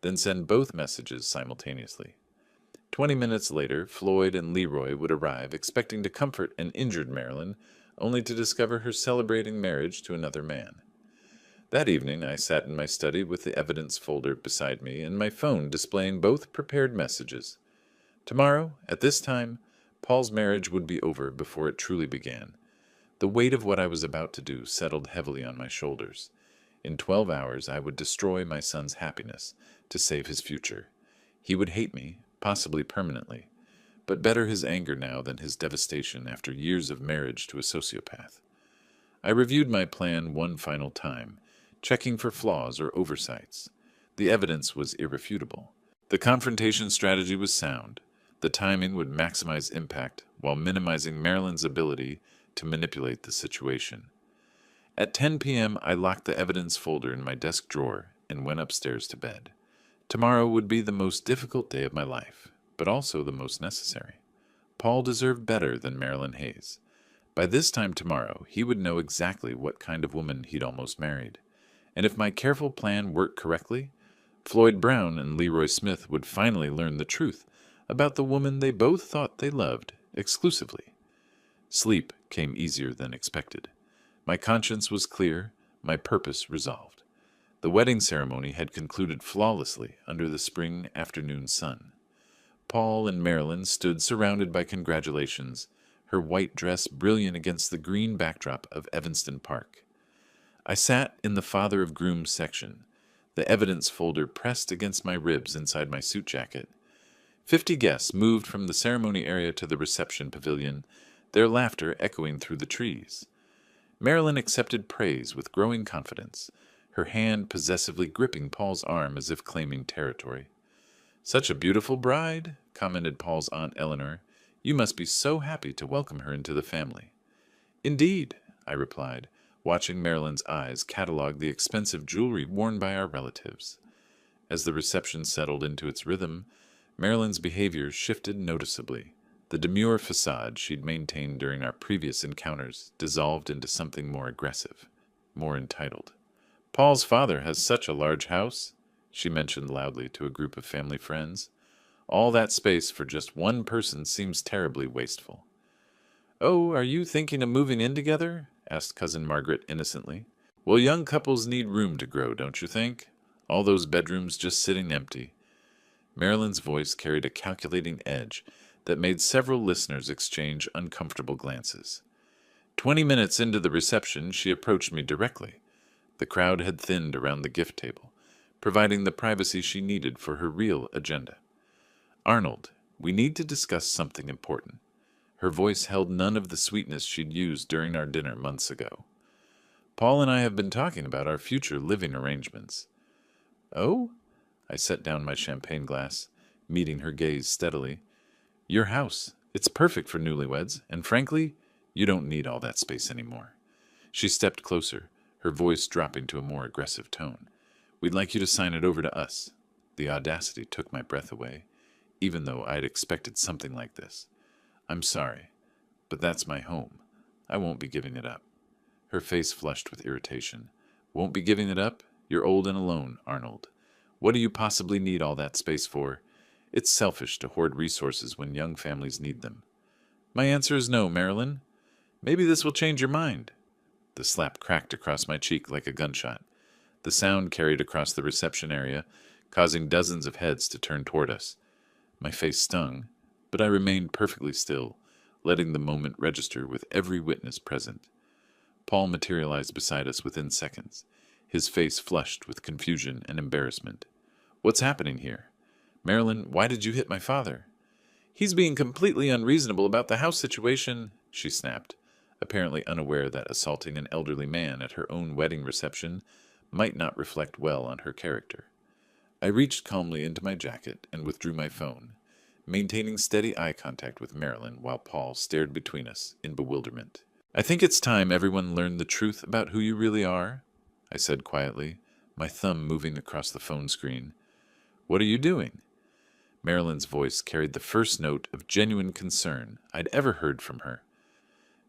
then send both messages simultaneously. 20 minutes later, Floyd and Leroy would arrive, expecting to comfort an injured Marilyn, only to discover her celebrating marriage to another man. That evening, I sat in my study with the evidence folder beside me and my phone displaying both prepared messages. Tomorrow, at this time, Paul's marriage would be over before it truly began. The weight of what I was about to do settled heavily on my shoulders. In 12 hours, I would destroy my son's happiness to save his future. He would hate me, possibly permanently, but better his anger now than his devastation after years of marriage to a sociopath. I reviewed my plan one final time, checking for flaws or oversights. The evidence was irrefutable. The confrontation strategy was sound. The timing would maximize impact while minimizing Marilyn's ability to manipulate the situation. At 10 p.m., I locked the evidence folder in my desk drawer and went upstairs to bed. Tomorrow would be the most difficult day of my life, but also the most necessary. Paul deserved better than Marilyn Hayes. By this time tomorrow, he would know exactly what kind of woman he'd almost married. And if my careful plan worked correctly, Floyd Brown and Leroy Smith would finally learn the truth about the woman they both thought they loved exclusively. Sleep came easier than expected. My conscience was clear, my purpose resolved. The wedding ceremony had concluded flawlessly under the spring afternoon sun. Paul and Marilyn stood surrounded by congratulations, her white dress brilliant against the green backdrop of Evanston Park. I sat in the father of grooms section, the evidence folder pressed against my ribs inside my suit jacket. 50 guests moved from the ceremony area to the reception pavilion, their laughter echoing through the trees. Marilyn accepted praise with growing confidence, her hand possessively gripping Paul's arm as if claiming territory. "Such a beautiful bride," commented Paul's Aunt Eleanor. "You must be so happy to welcome her into the family." "Indeed," I replied, watching Marilyn's eyes catalog the expensive jewelry worn by our relatives. As the reception settled into its rhythm, Marilyn's behavior shifted noticeably. The demure facade she'd maintained during our previous encounters dissolved into something more aggressive, more entitled. "Paul's father has such a large house," she mentioned loudly to a group of family friends. "All that space for just one person seems terribly wasteful." "Oh, are you thinking of moving in together?" asked Cousin Margaret innocently. "Well, young couples need room to grow, don't you think? All those bedrooms just sitting empty." Marilyn's voice carried a calculating edge that made several listeners exchange uncomfortable glances. 20 minutes into the reception, she approached me directly. The crowd had thinned around the gift table, providing the privacy she needed for her real agenda. "Arnold, we need to discuss something important." Her voice held none of the sweetness she'd used during our dinner months ago. "Paul and I have been talking about our future living arrangements." "Oh?" I set down my champagne glass, meeting her gaze steadily. "Your house. It's perfect for newlyweds, and frankly, you don't need all that space anymore." She stepped closer, her voice dropping to a more aggressive tone. "We'd like you to sign it over to us." The audacity took my breath away, even though I'd expected something like this. "I'm sorry, but that's my home. I won't be giving it up." Her face flushed with irritation. "Won't be giving it up? You're old and alone, Arnold. What do you possibly need all that space for? It's selfish to hoard resources when young families need them." "My answer is no, Marilyn. Maybe this will change your mind." The slap cracked across my cheek like a gunshot. The sound carried across the reception area, causing dozens of heads to turn toward us. My face stung, but I remained perfectly still, letting the moment register with every witness present. Paul materialized beside us within seconds, his face flushed with confusion and embarrassment. "What's happening here? Marilyn, why did you hit my father?" "He's being completely unreasonable about the house situation," she snapped, apparently unaware that assaulting an elderly man at her own wedding reception might not reflect well on her character. I reached calmly into my jacket and withdrew my phone, maintaining steady eye contact with Marilyn while Paul stared between us in bewilderment. "I think it's time everyone learned the truth about who you really are," I said quietly, my thumb moving across the phone screen. "What are you doing?" Marilyn's voice carried the first note of genuine concern I'd ever heard from her.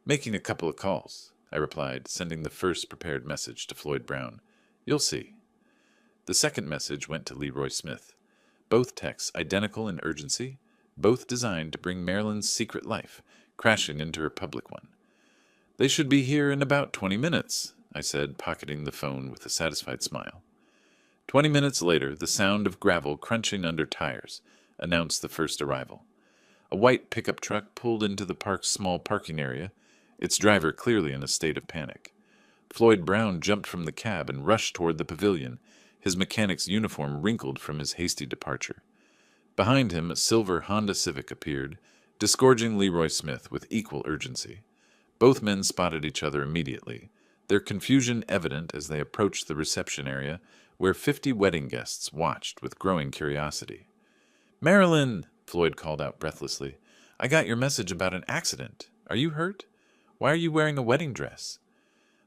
"Making a couple of calls," I replied, sending the first prepared message to Floyd Brown. "You'll see." The second message went to Leroy Smith. Both texts identical in urgency, both designed to bring Marilyn's secret life crashing into her public one. "They should be here in about 20 minutes, I said, pocketing the phone with a satisfied smile. 20 minutes later, the sound of gravel crunching under tires announced the first arrival. A white pickup truck pulled into the park's small parking area, its driver clearly in a state of panic. Floyd Brown jumped from the cab and rushed toward the pavilion, his mechanic's uniform wrinkled from his hasty departure. Behind him, a silver Honda Civic appeared, disgorging Leroy Smith with equal urgency. Both men spotted each other immediately, their confusion evident as they approached the reception area, where 50 wedding guests watched with growing curiosity. "Marilyn," Floyd called out breathlessly, "I got your message about an accident. Are you hurt? Why are you wearing a wedding dress?"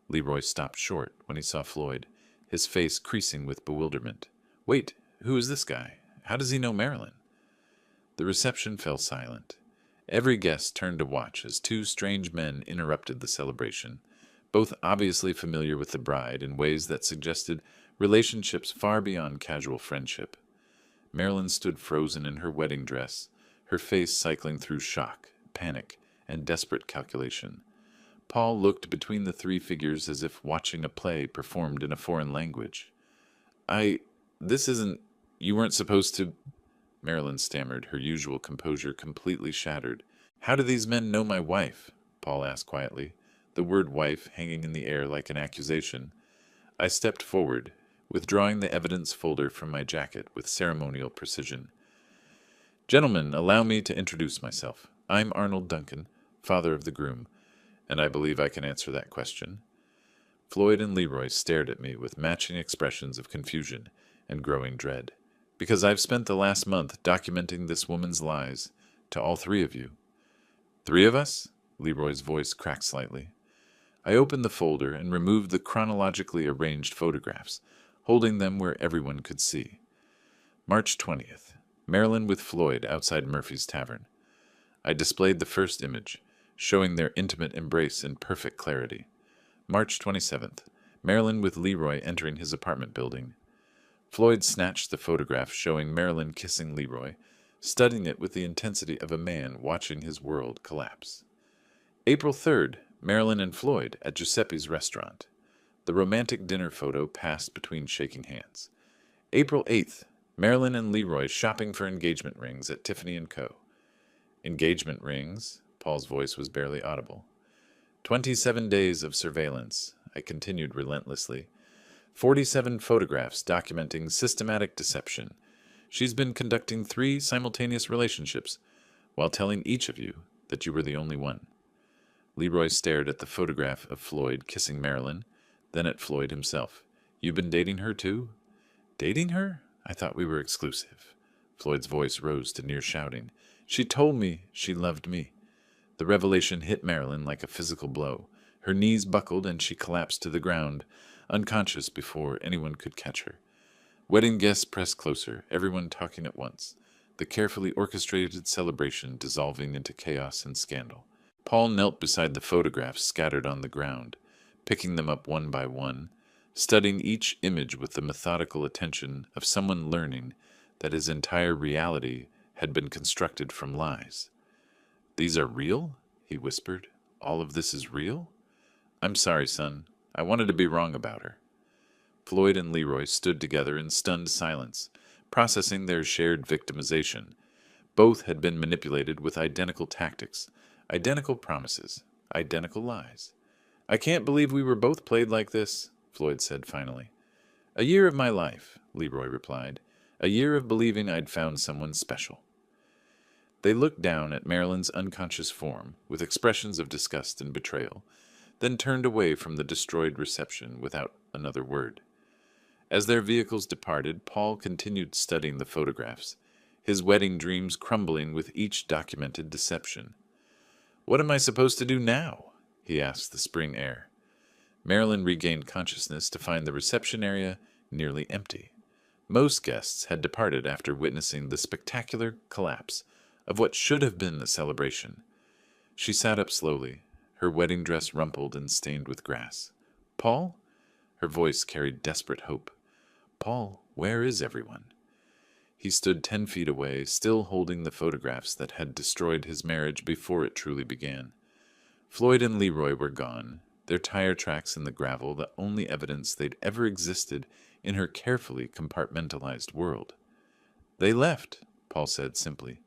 Leroy stopped short when he saw Floyd, his face creasing with bewilderment. Wait, who is this guy? How does he know Marilyn? The reception fell silent. Every guest turned to watch as two strange men interrupted the celebration, both obviously familiar with the bride in ways that suggested relationships far beyond casual friendship. Marilyn stood frozen in her wedding dress, her face cycling through shock, panic, and desperate calculation. Paul looked between the three figures as if watching a play performed in a foreign language. This isn't... You weren't supposed to... Marilyn stammered, her usual composure completely shattered. How do these men know my wife? Paul asked quietly, the word wife hanging in the air like an accusation. I stepped forward, withdrawing the evidence folder from my jacket with ceremonial precision. Gentlemen, allow me to introduce myself. I'm Arnold Duncan, father of the groom, and I believe I can answer that question. Floyd and Leroy stared at me with matching expressions of confusion and growing dread, because I've spent the last month documenting this woman's lies to all three of you. 3 of us? Leroy's voice cracked slightly. I opened the folder and removed the chronologically arranged photographs, holding them where everyone could see. March 20th. Marilyn with Floyd outside Murphy's Tavern. I displayed the first image, showing their intimate embrace in perfect clarity. March 27th. Marilyn with Leroy entering his apartment building. Floyd snatched the photograph showing Marilyn kissing Leroy, studying it with the intensity of a man watching his world collapse. April 3rd. Marilyn and Floyd at Giuseppe's restaurant. The romantic dinner photo passed between shaking hands. April 8th. Marilyn and Leroy shopping for engagement rings at Tiffany & Co. Engagement rings? Paul's voice was barely audible. 27 days of surveillance, I continued relentlessly. 47 photographs documenting systematic deception. She's been conducting 3 simultaneous relationships, while telling each of you that you were the only one. Leroy stared at the photograph of Floyd kissing Marilyn, then at Floyd himself. You've been dating her too? Dating her? I thought we were exclusive. Floyd's voice rose to near shouting. She told me she loved me. The revelation hit Marilyn like a physical blow. Her knees buckled and she collapsed to the ground, unconscious before anyone could catch her. Wedding guests pressed closer, everyone talking at once, the carefully orchestrated celebration dissolving into chaos and scandal. Paul knelt beside the photographs scattered on the ground, picking them up one by one, studying each image with the methodical attention of someone learning that his entire reality had been constructed from lies. These are real? He whispered. All of this is real? I'm sorry, son. I wanted to be wrong about her. Floyd and Leroy stood together in stunned silence, processing their shared victimization. Both had been manipulated with identical tactics, identical promises, identical lies. I can't believe we were both played like this, Floyd said finally. A year of my life, Leroy replied. A year of believing I'd found someone special. They looked down at Marilyn's unconscious form with expressions of disgust and betrayal, then turned away from the destroyed reception without another word. As their vehicles departed, Paul continued studying the photographs, his wedding dreams crumbling with each documented deception. What am I supposed to do now? He asked the spring air. Marilyn regained consciousness to find the reception area nearly empty. Most guests had departed after witnessing the spectacular collapse of what should have been a celebration. She sat up slowly, her wedding dress rumpled and stained with grass. Paul? Her voice carried desperate hope. Paul, where is everyone? He stood 10 feet away, still holding the photographs that had destroyed his marriage before it truly began. Floyd and Leroy were gone, their tire tracks in the gravel the only evidence they'd ever existed in her carefully compartmentalized world. They left, Paul said simply.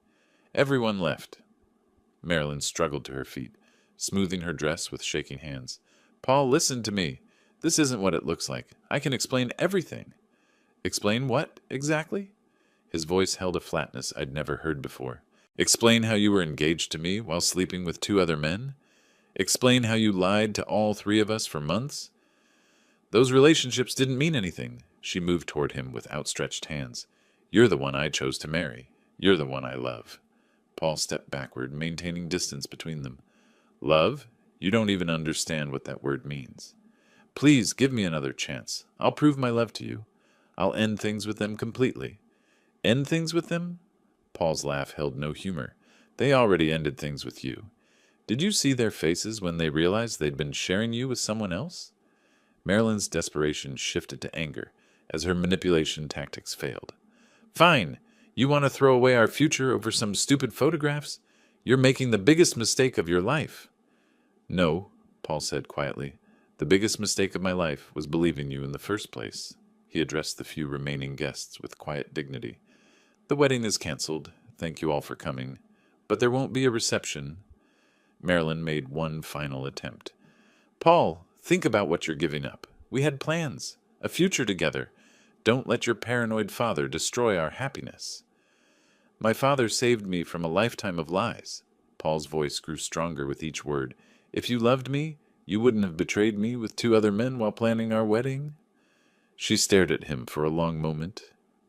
Everyone left. Marilyn struggled to her feet, smoothing her dress with shaking hands. Paul, listen to me. This isn't what it looks like. I can explain everything. Explain what, exactly? His voice held a flatness I'd never heard before. Explain how you were engaged to me while sleeping with 2 other men? Explain how you lied to all 3 of us for months? Those relationships didn't mean anything. She moved toward him with outstretched hands. You're the one I chose to marry. You're the one I love. Paul stepped backward, maintaining distance between them. Love? You don't even understand what that word means. Please give me another chance. I'll prove my love to you. I'll end things with them completely. End things with them? Paul's laugh held no humor. They already ended things with you. Did you see their faces when they realized they'd been sharing you with someone else? Marilyn's desperation shifted to anger as her manipulation tactics failed. Fine. You want to throw away our future over some stupid photographs? You're making the biggest mistake of your life. No, Paul said quietly. The biggest mistake of my life was believing you in the first place. He addressed the few remaining guests with quiet dignity. The wedding is canceled. Thank you all for coming. But there won't be a reception. Marilyn made one final attempt. Paul, think about what you're giving up. We had plans, a future together. Don't let your paranoid father destroy our happiness. My father saved me from a lifetime of lies. Paul's voice grew stronger with each word. If you loved me, you wouldn't have betrayed me with 2 other men while planning our wedding. She stared at him for a long moment,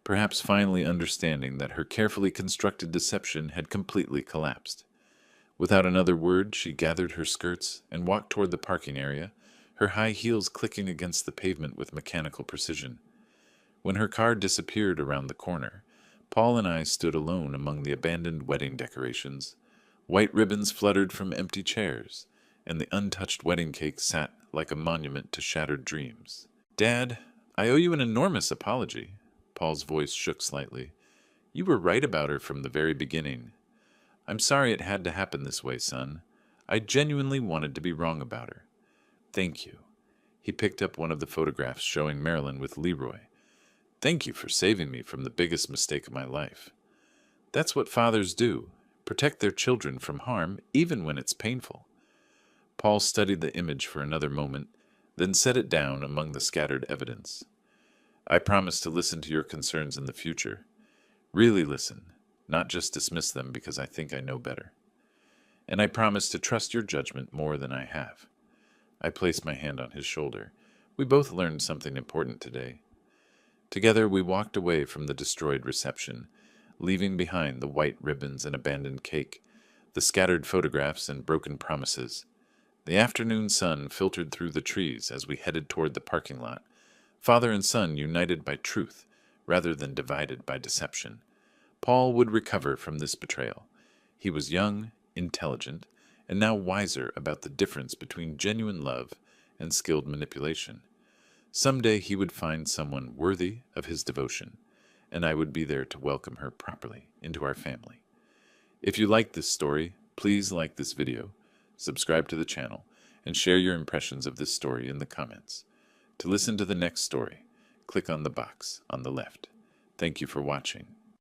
perhaps finally understanding that her carefully constructed deception had completely collapsed. Without another word, she gathered her skirts and walked toward the parking area, her high heels clicking against the pavement with mechanical precision. When her car disappeared around the corner, Paul and I stood alone among the abandoned wedding decorations. White ribbons fluttered from empty chairs, and the untouched wedding cake sat like a monument to shattered dreams. Dad, I owe you an enormous apology. Paul's voice shook slightly. You were right about her from the very beginning. I'm sorry it had to happen this way, son. I genuinely wanted to be wrong about her. Thank you. He picked up one of the photographs showing Marilyn with Leroy. Thank you for saving me from the biggest mistake of my life. That's what fathers do, protect their children from harm even when it's painful. Paul studied the image for another moment, then set it down among the scattered evidence. I promise to listen to your concerns in the future. Really listen, not just dismiss them because I think I know better. And I promise to trust your judgment more than I have. I placed my hand on his shoulder. We both learned something important today. Together we walked away from the destroyed reception, leaving behind the white ribbons and abandoned cake, the scattered photographs and broken promises. The afternoon sun filtered through the trees as we headed toward the parking lot, father and son united by truth rather than divided by deception. Paul would recover from this betrayal. He was young, intelligent, and now wiser about the difference between genuine love and skilled manipulation. Someday he would find someone worthy of his devotion, and I would be there to welcome her properly into our family. If you like this story, please like this video, subscribe to the channel, and share your impressions of this story in the comments. To listen to the next story, click on the box on the left. Thank you for watching.